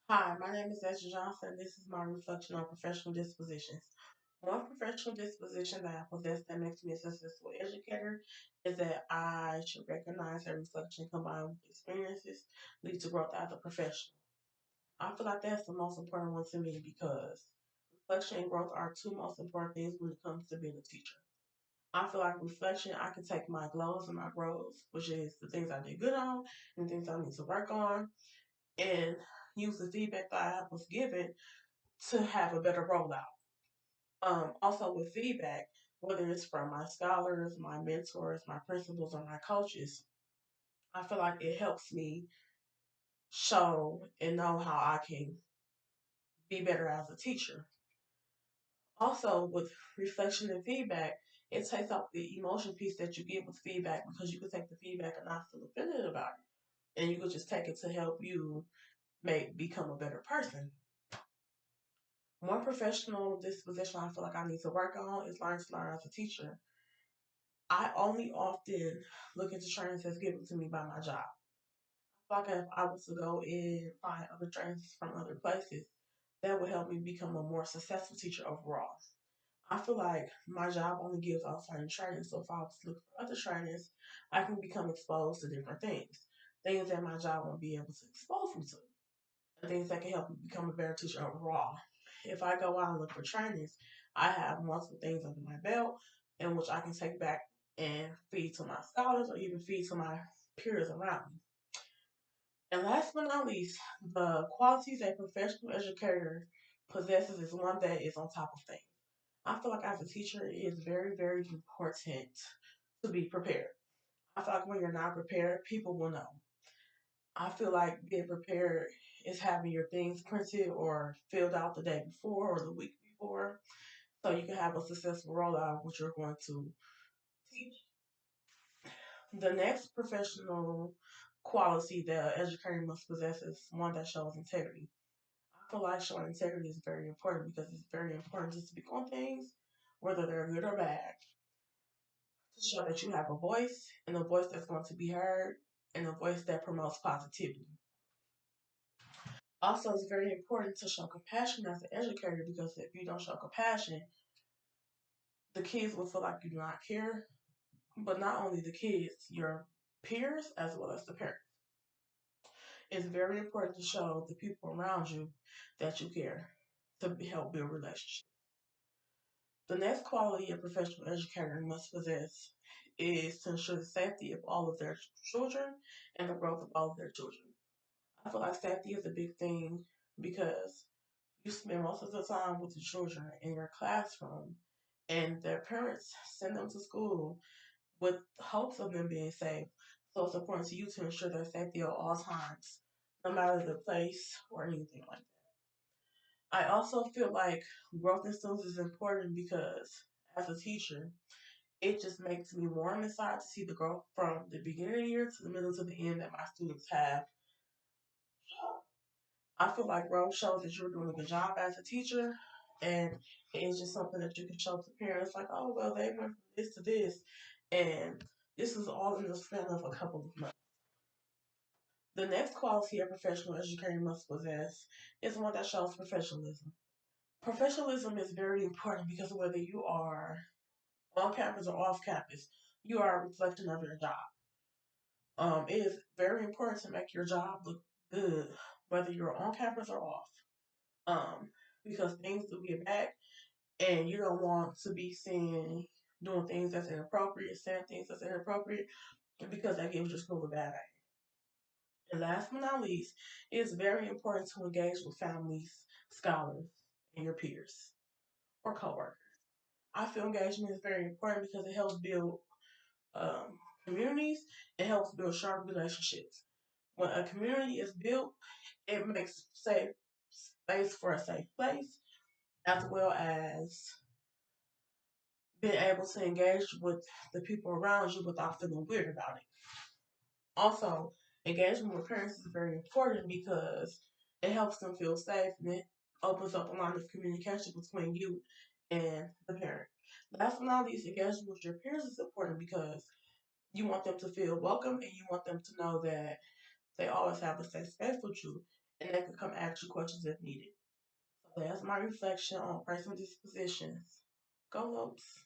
Hi, my name is Daeja Johnson. This is my reflection on professional dispositions. One professional disposition that I possess that makes me a successful educator is that I should recognize that reflection combined with experiences lead to growth as a professional. I feel like that's the most important one to me because reflection and growth are two most important things when it comes to being a teacher. I feel like reflection, I can take my glows and my grows, which is the things I did good on and things I need to work on, and use the feedback that I was given to have a better rollout. Also with feedback, whether it's from my scholars, my mentors, my principals, or my coaches, I feel like it helps me show and know how I can be better as a teacher. Also with reflection and feedback, it takes out the emotion piece that you get with feedback because you can take the feedback and not feel offended about it. And you could just take it to help you make become a better person. One professional disposition I feel like I need to work on is learn as a teacher. I only often look into trainings that's given to me by my job. I feel like if I was to go and find other trainings from other places, that would help me become a more successful teacher overall. I feel like my job only gives out certain trainings, so if I was to look for other trainings, I can become exposed to different things that my job won't be able to expose me to, and things that can help me become a better teacher overall. If I go out and look for trainings, I have multiple things under my belt in which I can take back and feed to my scholars or even feed to my peers around me. And last but not least, the qualities a professional educator possesses is one that is on top of things. I feel like as a teacher, it is very, very important to be prepared. I feel like when you're not prepared, people will know. I feel like being prepared is having your things printed or filled out the day before or the week before so you can have a successful rollout of what you're going to teach. The next professional quality that an educator must possess is one that shows integrity. I feel like showing integrity is very important because it's very important to speak on things, whether they're good or bad, to show that you have a voice and a voice that's going to be heard and a voice that promotes positivity. Also, it's very important to show compassion as an educator because if you don't show compassion, the kids will feel like you do not care. But not only the kids, your peers as well as the parents. It's very important to show the people around you that you care to help build relationships. The next quality a professional educator must possess is to ensure the safety of all of their children and the growth of all of their children. I feel like safety is a big thing because you spend most of the time with the children in your classroom and their parents send them to school with hopes of them being safe. So it's important to you to ensure their safety at all times, no matter the place or anything like that. I also feel like growth in students is important because as a teacher, it just makes me warm inside to see the growth from the beginning of the year to the middle to the end that my students have. I feel like growth shows that you're doing a good job as a teacher, and it's just something that you can show to parents like, oh, well, they went from this to this, and this is all in the span of a couple of months. The next quality a professional educator must possess is one that shows professionalism. Professionalism is very important because whether you are on campus or off campus, you are a reflection of your job. It is very important to make your job look good, whether you're on campus or off. Um, because things do get back, and you don't want to be seen doing things that's inappropriate, saying things that's inappropriate, because that gives your school a bad name. And last but not least, it is very important to engage with families, scholars, and your peers or coworkers. I feel engagement is very important because it helps build communities. It helps build strong relationships. When a community is built, it makes safe space for a safe place, as well as being able to engage with the people around you without feeling weird about it. Also, engagement with parents is very important because it helps them feel safe and it opens up a line of communication between you and the parent. Last but not least, engagement with your peers is important because you want them to feel welcome and you want them to know that they always have a safe space with you. and they can come ask you questions if needed. So that's my reflection on personal dispositions. Go Lopes.